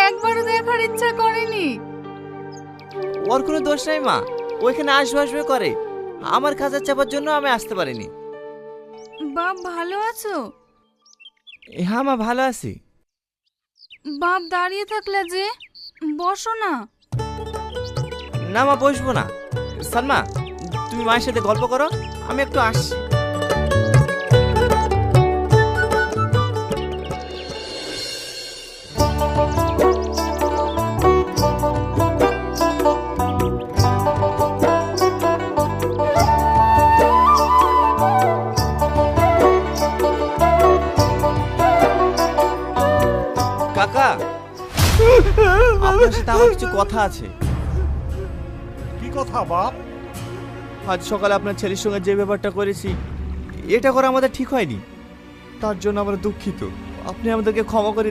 একবারও দেখার ইচ্ছা করেনি? ওর কোনো দোষ নাই মা, ওইখানে আসবে আসবে করে। আমার কাজের চাপার জন্য আমি আসতে পারিনি। বাপ ভালো আছো? হ্যাঁ মা, ভালো আছি। বাপ দাঁড়িয়ে থাকলে যে, বসো না। না মা, বসবো না। সালমা, তুমি মায়ের সাথে গল্প করো, আমি একটু আসছি। কাকা, আপনার সাথে আমার কিছু কথা আছে। কি কথা বাপ? আজ সকালে আপনার ছেলের সঙ্গে যে ব্যাপারটা করেছি, এটা করা আমাদের ঠিক হয়নি। তার জন্য আমরা দুঃখিত। আপনি আমাদেরকে ক্ষমা করে